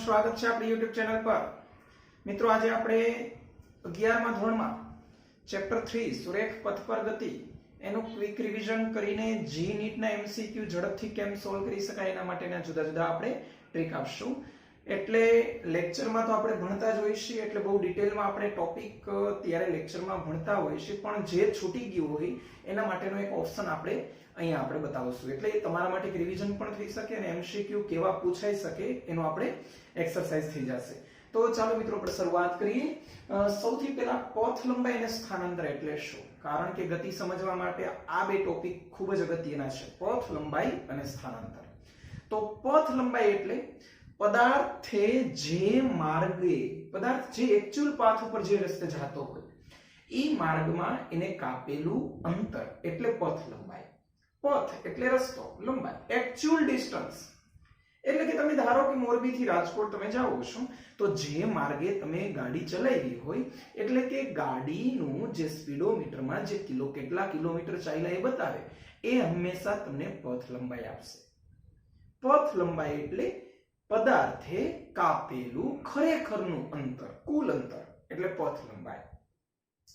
સ્વાગત છે આપણી YouTube ચેનલ પર। મિત્રો આજે આપણે 11મા ધોરણમાં ચેપ્ટર 3 સુરેખ પથ પર ગતિ એનું ક્વિક રિવિઝન કરીને જી નીટના MCQ ઝડપથી કેમ સોલ્વ કરી શકાય એના માટેના જુદા જુદા આપણે ટ્રીક આપશું। એટલે લેક્ચરમાં તો આપણે ભણતા જ હોઈએ છીએ, એટલે બહુ ડિટેલમાં આપણે ટોપિક ત્યારે લેક્ચરમાં ભણતા હોઈએ છીએ, પણ જે છૂટી ગયું હોય એના માટેનો એક ઓપ્શન આપણે અહીંયા આપણે બતાવશું, એટલે તમારા માટે એક રિવિઝન પણ થઈ શકે અને MCQ કેવા પૂછાઈ શકે એનો આપણે એક્સરસાઇઝ થઈ જશે। તો ચાલો મિત્રો આપણે શરૂઆત કરીએ। સૌથી પહેલા પથ લંબાઈ અને સ્થાનાંતર એટલે શું, કારણ કે ગતિ સમજવા માટે આ બે ટોપિક ખૂબ જ અગત્યના છે, પથ લંબાઈ અને સ્થાનાંતર। તો પથ લંબાઈ એટલે પદાર્થે જે માર્ગે, પદાર્થ જે એક્ચ્યુઅલ પાથ ઉપર જે રસ્તે જતો હોય એ માર્ગમાં એને કાપેલું અંતર એટલે પથ લંબાઈ। પથ એટલે રસ્તો, લંબાઈ એક્ચ્યુઅલ ડિસ્ટન્સ એટલે કે તમે ધારો કે મોરબી થી રાજકોટ તમે જાઓ છો તો જે માર્ગે તમે ગાડી ચલાવી હોય એટલે કે ગાડીનું જે સ્પીડોમીટરમાં જે કેટલા કિલોમીટર ચાલ્યા એ બતાવે, એ હંમેશા તમને પથ લંબાઈ આપશે। પથ લંબાઈ એટલે પદાર્થે કાપેલું ખરેખરનું અંતર, કુલ અંતર એટલે પથ લંબાઈ।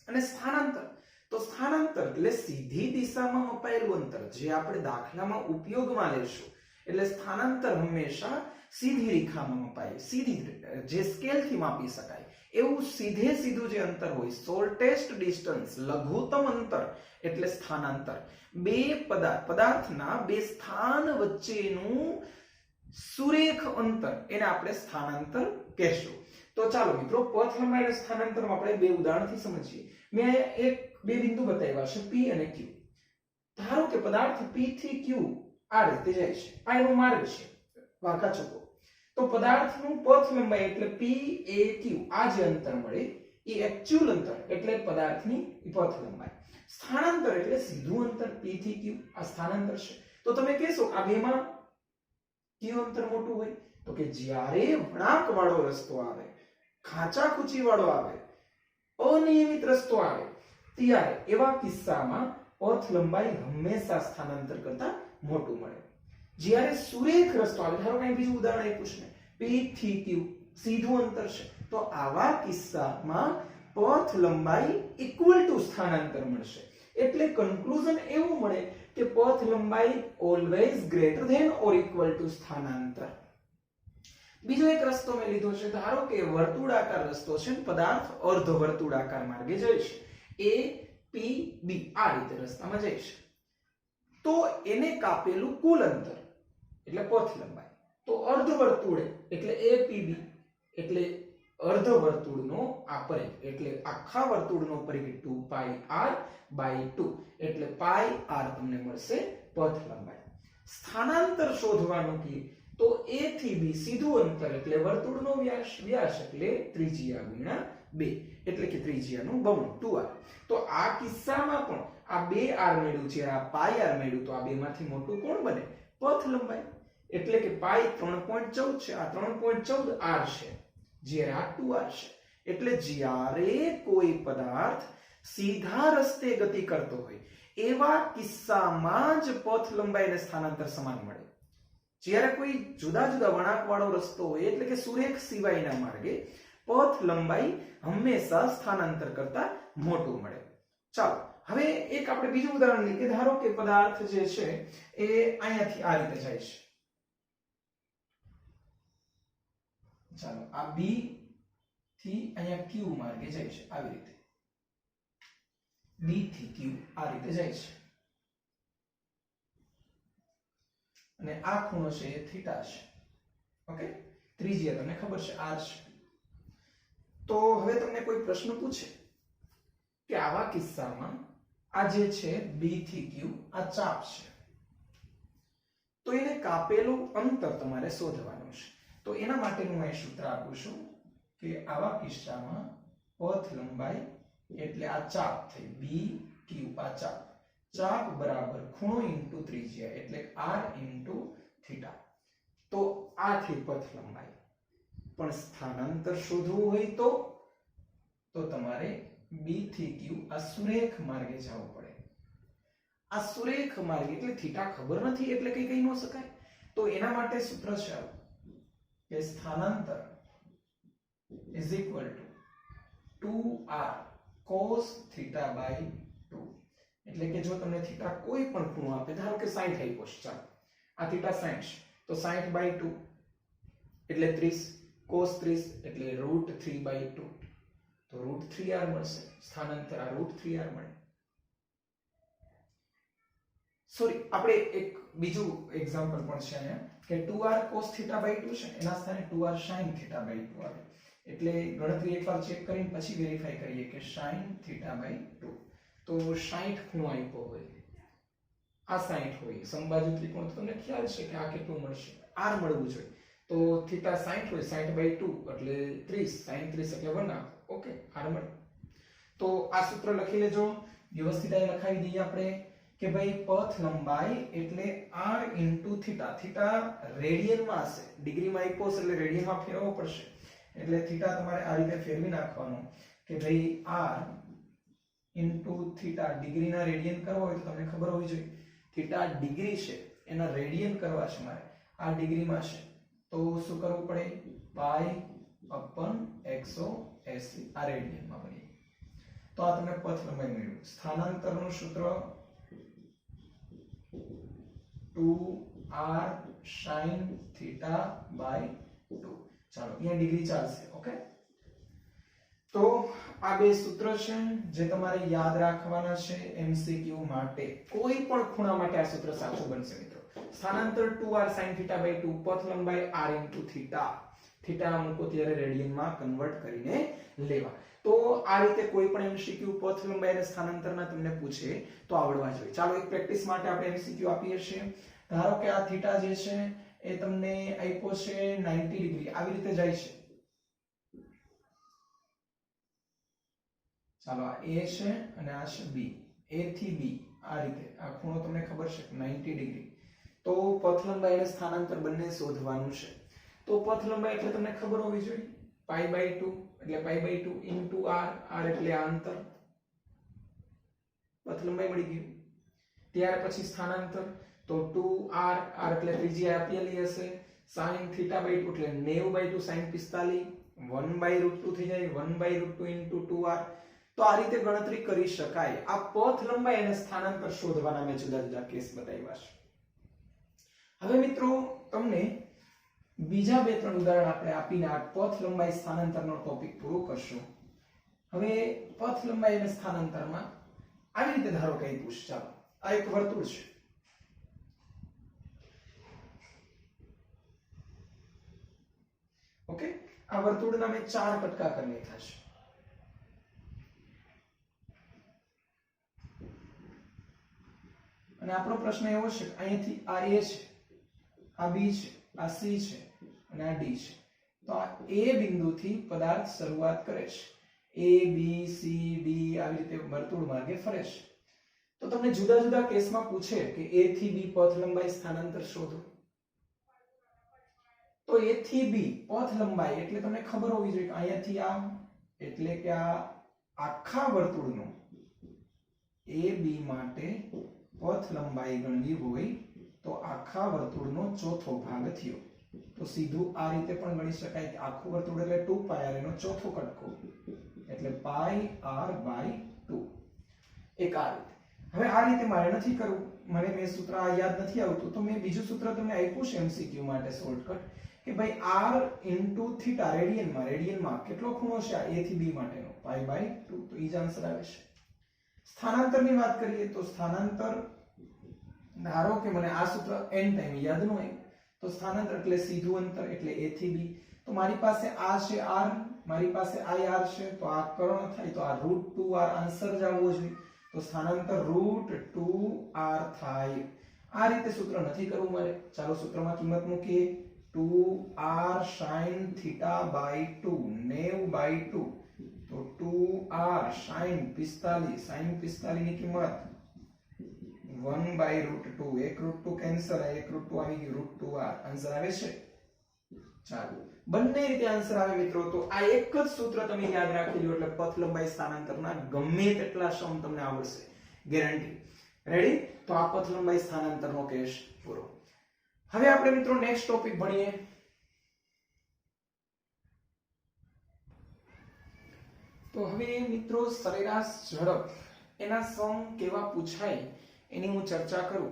અને સ્થાનાંતર, તો સ્થાનાંતર એટલે સીધી દિશામાં મપાયેલું અંતર, જે આપણે દાખલામાં ઉપયોગમાં લેશું। એટલે સ્થાનાંતર હંમેશા સીધી રેખામાં મપાય, સીધી જે સ્કેલથી માપી શકાય એવું સીધે સીધું જે અંતર હોય, શોર્ટેસ્ટ ડિસ્ટન્સ લઘુત્તમ અંતર એટલે સ્થાનાંતર। બે પદાર્થના બે સ્થાન વચ્ચેનું સુરેખ અંતર એને આપણે સ્થાનાંતર કહેશું। તો ચાલો મિત્રો પથ લંબાઈ અને સ્થાનાંતરમાં આપણે બે ઉદાહરણથી સમજીએ। મેં એક બે બિંદુ બતાવ્યા છે P અને Q। ધારો કે પદાર્થ P થી Q આ રીતે જાય છે, આ એનો માર્ગ છે વાંકા ચકો। તો પદાર્થનું પથ લંબાઈ એટલે P A Q આ જે અંતર મળે એ એક્ચ્યુઅલ અંતર એટલે પદાર્થની પથ લંબાઈ। સ્થાનાંતર એટલે સીધું અંતર P થી Q આ સ્થાનાંતર છે। તો તમે કહેશો આ બેમાં કયું અંતર મોટું હોય, તો કે જ્યારે વળાંક વાળો રસ્તો આવે, ખાંચા ખૂંચી વાળો આવે, અનિયમિત રસ્તો આવે ત્યારે એવા કિસ્સામાં પથ લંબાઈ હંમેશા સ્થાનાંતર કરતા મોટું મળે। જ્યારે સુરેખ રસ્તો આવે, ધારો કે બીજું ઉદાહરણ આપ્યું છે P થી Q સીધું અંતર છે, તો આવા કિસ્સામાં પથ લંબાઈ ઇક્વલ ટુ સ્થાનાંતર મળશે। એટલે કન્ક્લુઝન એવું મળે કે પથ લંબાઈ always greater than or equal to સ્થાનાંતર। બીજો એક રસ્તો મેં લીધો છે, ધારો કે વર્તુળાકાર રસ્તો છે, પદાર્થ અર્ધ વર્તુળાકાર માર્ગે જાય છે, A P B આ રીતે રસ્તામાં જાય છે, તો એને કાપેલું કુલ અંતર એટલે પથ લંબાઈ। તો અર્ધ વર્તુળે એટલે APB એટલે અર્ધ વર્તુળનો આ પરિઘ એટલે આખા વર્તુળનો પરિઘ 2πr/2 એટલે πr તમને મળશે પથ લંબાઈ। સ્થાનાંતર શોધવાનું કે તો A થી B સીધું અંતર એટલે વર્તુળનો વ્યાસ એટલે ત્રિજ્યા ગુણ્યા 2 એટલે કે ત્રિજ્યાનું બમણું 2r। તો આ કિસ્સામાં પણ આ 2r મેળવ્યું છે, આ πr મેળવ્યું, તો આ બેમાંથી મોટું કોણ બને? પથ લંબાઈ। એટલે કે π 3.14 છે, આ 3.14r છે, જ્યારે આ 2r છે। એટલે જ્યારે કોઈ પદાર્થ સીધા રસ્તે ગતિ કરતો હોય એવા કિસ્સામાં જ પથ લંબાઈ અને સ્થાનાંતર સમાન મળે। જ્યારે કોઈ જુદા જુદા વળાંક વાળો રસ્તો હોય એટલે કે સુરેખ સિવાયના માર્ગે પથ લંબાઈ હંમેશા સ્થાનાંતર કરતા મોટું મળે। ચાલો હવે એક આપણે બીજું ઉદાહરણ લઈએ કે ધારો કે પદાર્થ જે છે એ અહીંયાથી આ રીતે જાય છે, ચાલો આ B થી અહીંયા Q માર્ગે જાય છે, આવી રીતે B થી Q આ રીતે જાય છે, અને આ ખૂણો છે એ થીટા છે, ઓકે, ત્રિજ્યા તમને ખબર છે r છે। તો હવે તમને કોઈ પ્રશ્ન પૂછે કે આવા કિસ્સામાં આ જે છે B થી Q આ ચાપ છે, તો એને કાપેલું અંતર તમારે શોધવાનું છે। તો એના માટેનું હું સૂત્ર આપું છું કે આવા કિસ્સામાં પથ લંબાઈ એટલે આ ચાપ થઈ B Q આ ચાપ બરાબર ખૂણો ઇન્ટુ ત્રિજ્યા એટલે r ઇન્ટુ થીટા। તો આ થઈ પથ લંબાઈ। પણ સ્થાનાંતર શોધવું હોય તો તમારે B થી Q આ સુરેખ માર્ગે જવું પડે। આ સુરેખ માર્ગ એટલે થીટા ખબર નથી એટલે કઈ કહી ન શકાય, તો એના માટે સૂત્ર છે P કે સ્થાનાંતર is equal to 2r cos theta by 2. એટલે કે જો તમને થીટા કોઈ પણ ખૂણો આપે, ધારો કે 60 આપ્યો છે, ચાલો આ થીટા 60 તો 60 by 2 એટલે 30, cos 30 એટલે √3 by 2 તો √3r મળશે. સ્થાનાંતર આ √3r મળે. સોરી, આપણે એક બીજું એક્ઝામ્પલ પણ છે અહીંયા કે 2r cos theta by 2 છે, એના સ્થાને 2r sin theta by 2 આવે. એટલે ગણતરી એકવાર ચેક કરીને પછી વેરીફાઈ કરીએ કે sin theta by 2 તો 60 ખૂણો આપ્યો હોય, આ 60 હોય સમબાજુ ત્રિકોણ, તો તમને ખ્યાલ છે કે આ કેટલું મળશે, r મળવું જોઈએ. તો થીટા 60 હોય, 60 by 2 એટલે 30, sin 30 એટલે 1 આપો. ઓકે, r મળે. તો આ સૂત્ર લખી લેજો, વ્યવસ્થિત આ લખાવી દઈએ આપણે કે ભાઈ પથ લંબાઈ એટલે r * થીટા. થીટા રેડિયનમાં હશે, ડિગ્રીમાં આપ્યો છે એટલે રેડિયનમાં ફેરવવો પડશે. એટલે થીટા તમારે આ રીતે ફેરવી નાખવાનું કે ભાઈ r * થીટા. ડિગ્રીના રેડિયન કરવા હોય તો તમને ખબર હોવી જોઈએ થીટા ડિગ્રી છે એના રેડિયન કરવા છે મારે, આ ડિગ્રીમાં છે તો શું કરવું પડે, π/180 આ રેડિયનમાં બની. તો આ તમને પથ લંબાઈ મળ્યું. સ્થાનાંતરનું સૂત્ર 2r sin theta by 2. ચાલો અહીંયા ડિગ્રી ચાલશે. ઓકે, તો આ બે સૂત્ર છે જે તમારે યાદ રાખવાના છે એમસીક્યુ માટે. કોઈ પણ ખૂણા માટે આ સૂત્ર સાચું બનશે મિત્રો. સ્થાનાંતર 2r sin theta by 2, પથ લંબાઈ r * થીટા. થીટા મૂકો ત્યારે રેડિયનમાં કન્વર્ટ કરીને લેવા. તો આ રીતે કોઈ પણ એમસીક્યુ પથ લંબાઈ અને સ્થાનાંતરના તમને પૂછે તો આવડવા જોઈએ. ચાલો એક પ્રેક્ટિસ માટે આપણે એમસીક્યુ આપીએ છીએ. ધારો કે આ થીટા જે છે એ તમને આપ્યો છે 90 ડિગ્રી, આવી રીતે જાય છે. ચાલો આ a છે અને આ છે b, a થી b આ રીતે આ ખૂણો તમને ખબર છે 90 ડિગ્રી. તો પથ લંબાઈ અને સ્થાનાંતર બંને શોધવાનું છે. તો પથ લંબાઈ એટલે તમને ખબર હોવી જોઈએ π/2 એટલે π/2 * r, r એટલે આ અંતર, પથ લંબાઈ મળી ગઈ. ત્યાર પછી સ્થાનાંતર તો 2r, r એટલે ત્રિજ્યા આપેલી હશે, sin theta by 2 એટલે 90/2 sin 45, 1/√2 થઈ જાય, 1/√2 * 2r. તો આ રીતે ગણતરી કરી શકાય. આ પથ લંબાઈ અને સ્થાનાંતર શોધવાના મેં જુદા જુદા કેસ બતાવ્યા છે. હવે મિત્રો તમને બીજા બે ત્રણ ઉદાહરણ આપણે આપીને આ પથ લંબાઈ સ્થાનાંતરનો ટોપિક પૂરો કરશું. હવે પથ લંબાઈ અને સ્થાનાંતરમાં આવી રીતે ધારો કે આપ્યું છે. ચાલો આ એક વર્તુળ છે. ઓકે, આ વર્તુળના મેં 4 કટકા કરી નાખ્યા છે. અને આપણો પ્રશ્ન એવો છે કે અહીંથી આ a છે, આ b છે, આ c છે અને આ d છે. તો આ a બિંદુથી પદાર્થ શરૂઆત કરે છે, a b c d આવી રીતે વર્તુળ માર્ગે ફરે છે. તો તમને જુદા જુદા કેસમાં પૂછે કે a થી b પથ લંબાઈ સ્થાનાંતર શોધો. તો a થી b પથ લંબાઈ એટલે તમને ખબર હોવી જોઈએ કે અહીંયાથી આ એટલે કે આ આખા વર્તુળનો a b માટે પથ લંબાઈ ગણવી હોય તો આખા વર્તુળનો ચોથો ભાગ થયો. તો સીધું આ રીતે પણ ગણી શકાય કે આખું વર્તુળ એટલે 2πr, એનો ચોથો કટકો એટલે πr/2. એક આ રીતે. હવે આ રીતે મારે નથી કરવું, મને મેં સૂત્ર આ યાદ નથી આવતું, તો મેં બીજું સૂત્ર તમને આપ્યું છે એમસીક્યુ માટે શોર્ટકટ કે ભાઈ r * થીટા રેડિયનમાં કેટલો ખૂણો છે આ a થી b માટેનો π/2. તો ઈ જ આન્સર આવે છે. સ્થાનાંતરની વાત કરીએ તો સ્થાનાંતર ધારો કે મને આ સૂત્ર n ટાઈમ યાદ ન હોય તો સ્થાનાંતર એટલે સીધું અંતર એટલે a થી b. તો મારી પાસે આ છે r, મારી પાસે આ r છે, તો આ કર્ણ થાય તો આ √2r આન્સર જ આવવો જોઈએ. તો સ્થાનાંતર √2r થાય. આ રીતે સૂત્ર નથી કરવું મારે. ચાલો સૂત્રમાં કિંમત મૂકીએ. 2r sin theta by 2, 90/2. તો 2r sin 45 ની કિંમત 1/√2. એક √2 કેન્સલ, એક √2 આવી ગયું, √2r આન્સર આવે છે. ચાલો બંને રીતે આન્સર આવે મિત્રો. તો આ એક જ સૂત્ર તમે યાદ રાખી લો એટલે પથ લંબાઈ સ્થાનાંતરના ગમે તેટલા સમ તમને આવડશે, ગેરંટી. રેડી? તો આ પથ લંબાઈ સ્થાનાંતરનો કેસ પૂરો. હવે આપણે મિત્રો નેક્સ્ટ ટોપિક ભણીએ. તો હવે મિત્રો સરેરાશ ઝડપ એના સમ કેવા પૂછાય એની હું ચર્ચા કરું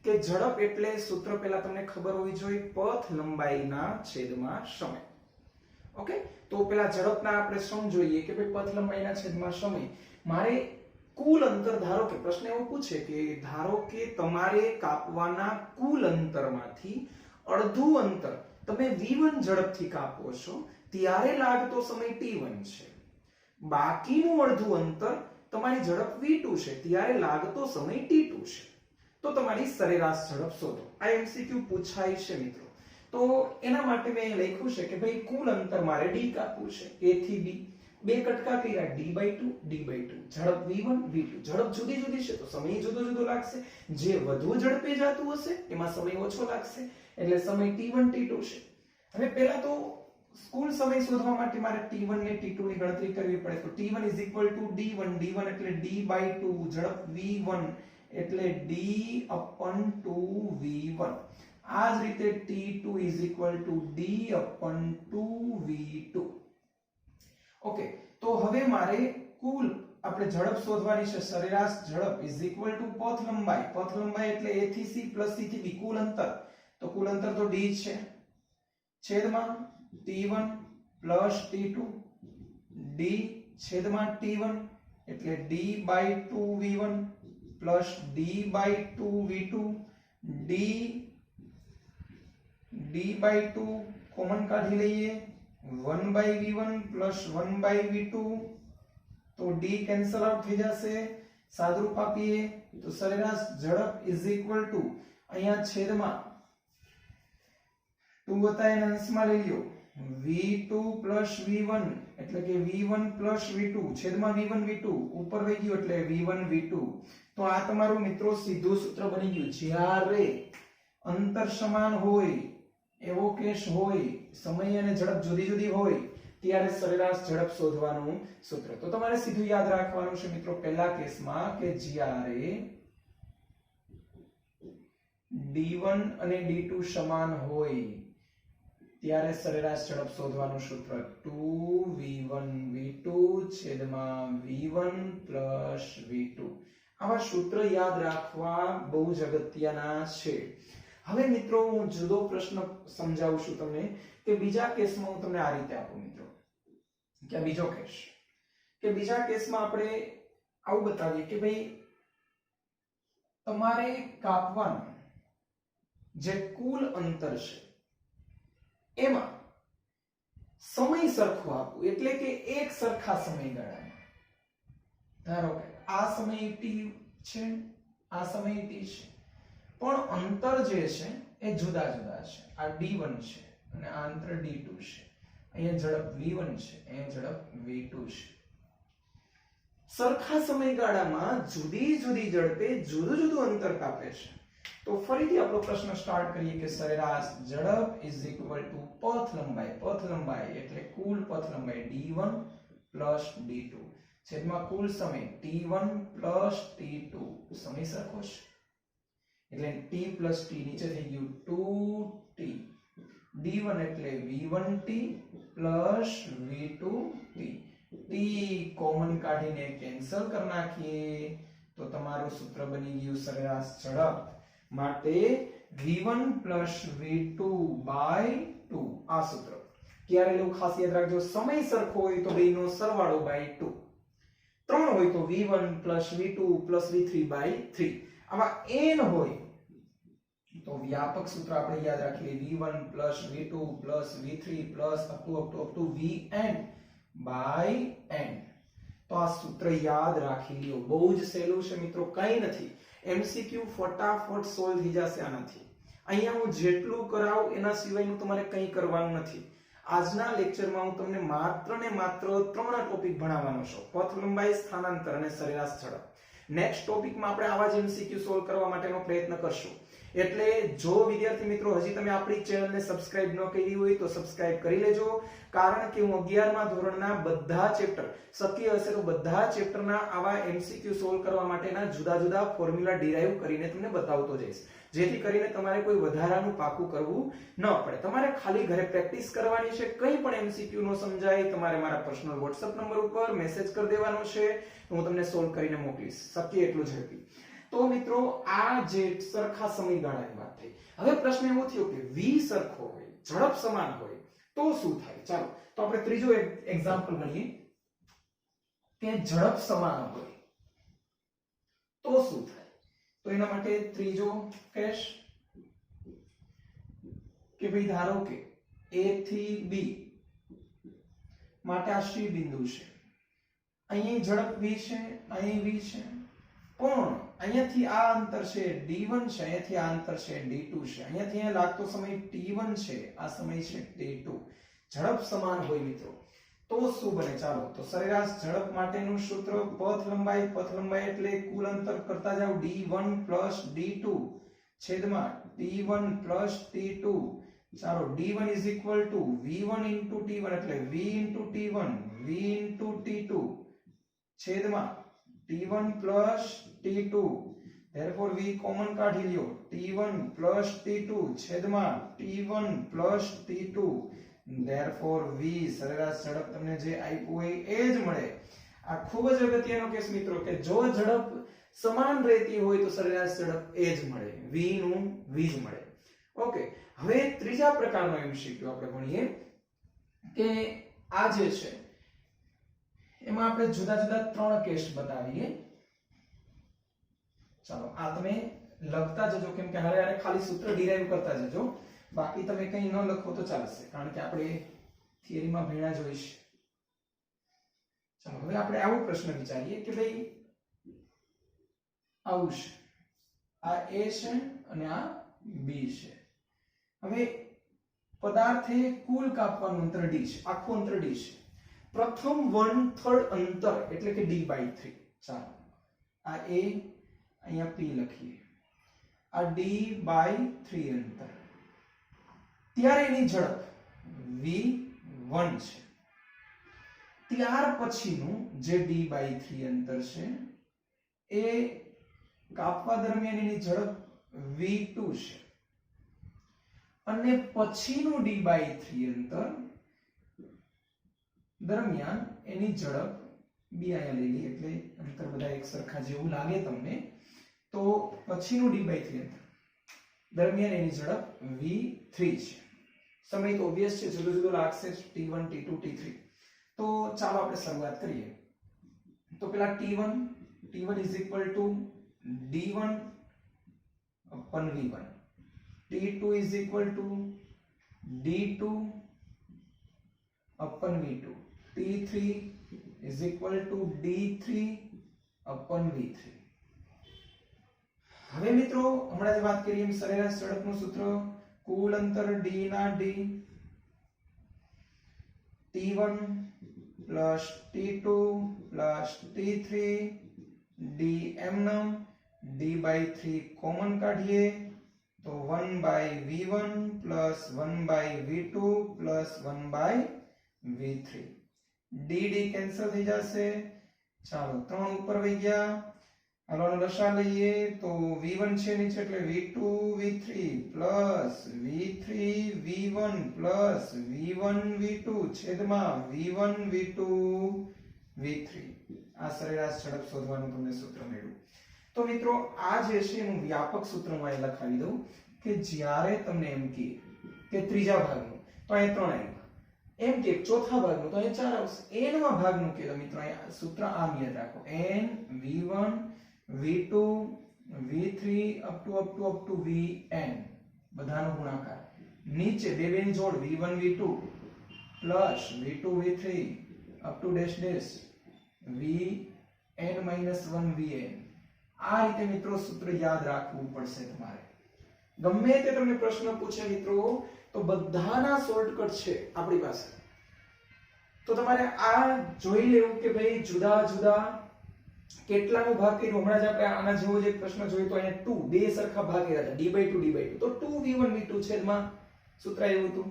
કે ઝડપ એટલે સૂત્ર પહેલા તમને ખબર હોવી જોઈએ પથ લંબાઈના છેદમાં સમય. ઓકે, તો પેલા ઝડપના આપણે સમ જોઈએ કે ભાઈ પથ લંબાઈના છેદમાં સમય. મારે કુલ અંતર, ધારો કે પ્રશ્ન એવો પૂછે કે ધારો કે તમારે કાપવાના કુલ અંતરમાંથી અડધું અંતર તમે v1 ઝડપથી કાપો છો ત્યારે લાગતો સમય t1 છે, બાકીનું અડધું અંતર તમારી ઝડપ v2 છે ત્યારે લાગતો સમય t2 છે, તો તમારી સરેરાશ ઝડપ શોધો. આ એમસીક્યુ પૂછાય છે મિત્રો. તો એના માટે મેં લખ્યું છે કે ભાઈ કુલ અંતર મારે d કાપવું છે, a થી b, બે કટકા કર્યા d/2 d/2, ઝડપ v1 v2, ઝડપ જુદી જુદી છે તો સમય જુદો જુદો લાગશે. જે વધુ ઝડપે જતું હશે એમાં સમય ઓછો લાગશે, એટલે સમય t1 t2 છે. હવે પહેલા તો કુલ સમય શોધવા માટે મારે t1 ને t2 ની ગણતરી કરવી પડે. તો t1 d1, d1 એટલે d/2, ઝડપ v1 એટલે d/2v1. આ જ રીતે t2 d/2v2. ઓકે, તો હવે મારે કુલ આપણે ઝડપ શોધવાની છે. સરેરાશ ઝડપ પથ લંબાઈ. પથ લંબાઈ એટલે a થી c પ્લસ c થી b કુલ અંતર. તો કુલ અંતર તો d છે, છેદમાં t1 પ્લસ t2, d છેદમાં t1 એટલે d/2v1 plus d/2v2, d/2 common કાઢી લઈએ, 1/v1 પ્લસ 1/v2, તો d કેન્સલ આઉટ થઈ જશે. સાદુરૂપ આપીએ તો સરેરાશ ઝડપ અહીંયા છેદમાં 2 હતા એને અંશમાં લઈ લ્યો, v2 પ્લસ v1 એટલે કે v1 પ્લસ v2 છેદમાં v1 v2 ઉપર વહી ગયું એટલે v1 v2. તો આ તમારું મિત્રો સીધું સૂત્ર બની ગયું. જ્યારે અંતર સમાન હોય, એવો કેસ હોય, સમય અને ઝડપ જુદી જુદી હોય ત્યારે સરેરાશ ઝડપ શોધવાનું સૂત્ર. તો તમારે સીધું યાદ રાખવાનું છે મિત્રો પહેલા કેસમાં કે જ્યારે d1 અને d2 સમાન હોય ત્યારે સરેરાશ ઝડપ શોધવાનું સૂત્ર 2v1 v2 છેદમાં v1 પ્લસ v2. આવા સૂત્ર યાદ રાખવા બહુ જ અગત્યના છે. હવે મિત્રો હું જુદો પ્રશ્ન સમજાવું છું તમને કે બીજા કેસમાં હું તમને આ રીતે આપું મિત્રો કે બીજો કેસ, કે બીજા કેસમાં આપણે આવું બતાવીએ કે ભાઈ તમારે કાપવાનું જે કુલ અંતર છે એમાં સમય સરખો આપવું, એટલે કે એક સરખા સમયગાળામાં. ધારો કે આ સમય t છે, આ સમય t છે, પણ અંતર જે છે એ જુદા જુદા છે. આ d1 છે અને આ અંતર d2 છે. અહીંયા ઝડપ v1 છે, અહીંયા ઝડપ v2 છે. સરખા સમયગાળામાં જુદી જુદી ઝડપે જુદું જુદું અંતર કાપે છે. તો ફરીથી આપણો પ્રશ્ન સ્ટાર્ટ કરીએ કે સરેરાશ ઝડપ પથ લંબાઈ. પથ લંબાઈ એટલે કુલ પથ લંબાઈ d1 પ્લસ d2 છેદમાં કુલ સમય t1 પ્લસ t2. સમય સરખો છે એટલે t પ્લસ t નીચે થઈ ગયું 2t. d1 એટલે v1t plus v2t. t common કાઢીને કેન્સલ કરી નાખીએ તો તમારું સૂત્ર બની ગયું સરેરાશ ઝડપ માટે v1 પ્લસ v2/2. આ સૂત્ર ક્યારે લેવું ખાસ યાદ રાખજો. સમય સરખો હોય તો બેનો સરવાળો બાય 2, 3 હોય તો v1 plus v2 plus v3/3. આવા n હોય તો વ્યાપક સૂત્ર આપણે યાદ રાખીએ v1 plus v2 plus v3 plus up to vn by n. તો આ સૂત્ર યાદ રાખી લ્યો. બહુ જ સહેલું છે મિત્રો, કંઈ નથી. MCQ ફટાફટ સોલ્વ થઈ જશે આનાથી. અહીંયા હું જેટલું કરાવું એના સિવાયનું તમારે કંઈ કરવાનું નથી. આજના લેક્ચરમાં હું તમને માત્ર ને માત્ર 3 ટોપિક ભણાવવાનો છું: પથ લંબાઈ, સ્થાનાંતર અને સરેરાશ ઝડપ. નેક્સ્ટ ટોપિકમાં આપણે આવા જ MCQ સોલ્વ કરવા માટેનો પ્રયત્ન કરશું. એટલે જો વિદ્યાર્થી મિત્રો હજી તમે આપણી ચેનલને સબસ્ક્રાઇબ ન કરી હોય તો સબસ્ક્રાઇબ કરી લેજો, કારણ કે હું 11મા ધોરણના બધા ચેપ્ટર, શક્ય હશે તો બધા ચેપ્ટરના આવા MCQ સોલ્વ કરવા માટેના જુદા જુદા ફોર્મ્યુલા ડિરાઈવ કરીને તમને બતાવતો જઈશ, જેથી કરીને તમારે કોઈ વધારાનું પાકું કરવું ન પડે. તમારે ખાલી ઘરે પ્રેક્ટિસ કરવાની છે. કંઈ પણ MCQ નો સમજાય તમારે મારા પર્સનલ WhatsApp નંબર ઉપર મેસેજ કરી દેવાનો છે, હું તમને સોલ્વ કરીને મોકલીશ, શક્ય એટલું ઝડપી. તો મિત્રો આ જે સરખા સમયગાળાની વાત થઈ. હવે પ્રશ્ન એવો થયો કે v સરખો હોય, ઝડપ સમાન હોય તો શું થાય? ચાલો તો આપણે ત્રીજો એક્ઝામ્પલ ગણીએ કે ઝડપ સમાન હોય તો શું થાય. તો એના માટે ત્રીજો કેસ કે ભાઈ ધારો કે a થી b માટે આ c બિંદુ છે, અહીં ઝડપ v છે, અહીં v છે, પણ અહીંયાથી આ અંતર છે d1 છે, અહીંયાથી આ અંતર છે d2 છે, અહીંયાથી અહીંયા લાગતો સમય t1 છે, આ સમય છે t2. ઝડપ સમાન હોય મિત્રો તો શું બને? ચાલો તો સરેરાશ ઝડપ માટેનું સૂત્ર પથ લંબાઈ એટલે કુલ અંતર કરતા જાવ d1 d2 છેદમાં t1 t2. ચાલો d1 v1 t1 એટલે v t1 v t2 છેદમાં t1 t2. therefore v common કાઢી લ્યો, t1 t2 છેદમાં t1 t2. therefore v સરેરાશ ઝડપ તમને જે આપ્યું હોય એ જ મળે. આ ખૂબ જ અગત્યનો કેસ મિત્રો કે જો ઝડપ સમાન રહેતી હોય તો સરેરાશ ઝડપ એ જ મળે, v નું v જ મળે. ઓકે, હવે ત્રીજા પ્રકારનો MCQ આપણે ભણીએ કે આ જે છે એમાં આપણે જુદા જુદા 3 કેસ બતાવીએ. ચાલો આ તમે લખતા જજો, કેમ કે હારે હારે ખાલી સૂત્ર ડિરાઈવ કરતા જજો, બાકી તમે કંઈ ન લખો તો ચાલશે, કારણ કે આપણે થિયરીમાં ભણ્યા જ હોઈશ. ચાલો હવે આપણે આવો પ્રશ્ન વિચારીએ કે ભાઈ આવું છે, આ a છે અને આ b છે. હવે પદાર્થે કુલ કાપવાનું અંતર d છે, આખું અંતર d છે. પ્રથમ 1/3 અંતર એટલે કે d/3. ચાલો આ a અહીંયા p લખીએ, આ d/3 અંતર, ત્યારે એની ઝડપ v1 છે. ત્યાર પછીનું જે d/3 અંતર છે એ કાપવા દરમિયાન એની ઝડપ v2 છે, અને પછીનું d/3 અંતર દરમિયાન એની ઝડપ b અહીંયા લઈ લઈએ એટલે અંતર બધા એક સરખા જેવું લાગે તમને. તો પછીનું d/3 અંતર દરમિયાન એની ઝડપ v3 છે. સમય તો ઓબવિયસ છે, જુદો જુદો લાગશે, t1 t2 t3. તો ચાલો આપણે શરૂઆત કરીએ. તો પેલા t1 d1 upon v1, t2 d2 upon v2, t3 d3 upon v3. હવે મિત્રો હમણાં જે વાત કરી એમ સરેરાશ ઝડપનું સૂત્ર કુલ અંતર d ના d, t1 t2 t3 dm d/3 common કાઢીએ તો 1/v1 1/v2 1/v3. d cancel થઈ જશે. ચાલો 3 ઉપર વહી ગયા, હાલો લસા લઈએ તો v1 છે નીચે એટલે v2 v3 v3 v1 v1 v2 છેદમાં v1 v2 v3. આ સરેરાશ ઝડપ શોધવાનું તમને સૂત્ર મળ્યું. તો મિત્રો આ જે છે હું વ્યાપક સૂત્રમાં અહીં લખાવી દઉં કે જ્યારે તમને એમ કે ત્રીજા ભાગનું તો અહીં 3 આવ્યું, એમ કે ચોથા ભાગનું તો અહીં 4 આવશે, n માં ભાગનું કે તો મિત્રો અહીં સૂત્ર આમ યાદ રાખો, n v1 v2 v3 up to vn બધાનો ગુણાકાર, નીચે બે બેની જોડ v1 v2 v2 v3 up to dash dash vn -1 vn. આ રીતે મિત્રો સૂત્ર યાદ રાખવું પડશે તમારે. ગમે તે તમને પ્રશ્ન પૂછે મિત્રો તો બધાના શોર્ટકટ છે આપણી પાસે. તો તમારે આ જોઈ લેવું કે ભાઈ જુદા જુદા કેટલાનો ભાગ કર્યો હમણાં જ આપણે આના જેવો જે પ્રશ્ન જોયો તો અહીંયા 2 બે સરખા ભાગ કર્યા હતા d/2 તો 2v1 v2 છેદમાં સૂત્ર આવ્યું હતું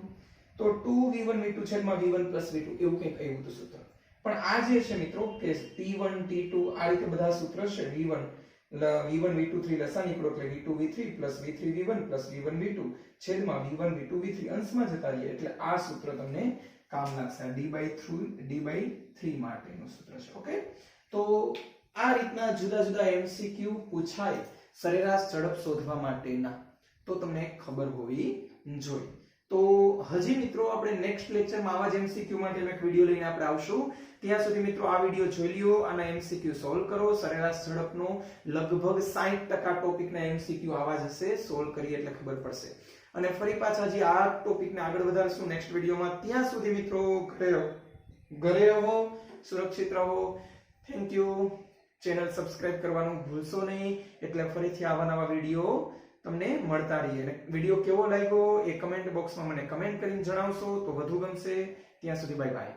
તો 2v1 v2 છેદમાં v1 v2 એવું કંઈક આવ્યું હતું સૂત્ર પણ આ જે છે મિત્રો કે t1 t2 આ રીતે બધા સૂત્ર છે v1 v2 3 લસા નીકળો એટલે v2 v3 v3 v1 v1 v2 છેદમાં v1 v2 v3 અંશમાં જતા રહીએ એટલે આ સૂત્ર તમને કામ લાગશે d/3 માટેનું સૂત્ર છે ઓકે તો આ રીતના જુદા જુદા MCQ પૂછાય સરેરાશ ઝડપ શોધવા માટેના તો તમને ખબર હોવી જોઈએ તો હજી મિત્રો આપણે નેક્સ્ટ લેક્ચરમાં આવા જ MCQ માટે એક વિડિયો લઈને આપણે આવશું ત્યાં સુધી મિત્રો આ વિડિયો જોઈ લ્યો આના MCQ સોલ્વ કરો સરેરાશ ઝડપનો લગભગ 60% ટોપિકના MCQ આવા જ હશે સોલ્વ કરીએ એટલે ખબર પડશે અને ફરી પાછા હજી આ ટોપિકને આગળ વધારશું નેક્સ્ટ વિડિયોમાં ત્યાં સુધી મિત્રો ઘરે રહો સુરક્ષિત રહો થેન્ક યુ ચેનલ સબસ્ક્રાઇબ કરવાનું ભૂલશો નહીં એટલે ફરીથી આવા નવા વિડિયો તમને મળતા રહીએ અને વિડિયો કેવો લાગ્યો એ કમેન્ટ બોક્સમાં મને કમેન્ટ કરીને જણાવશો તો વધુ ગમશે ત્યાં સુધી બાય બાય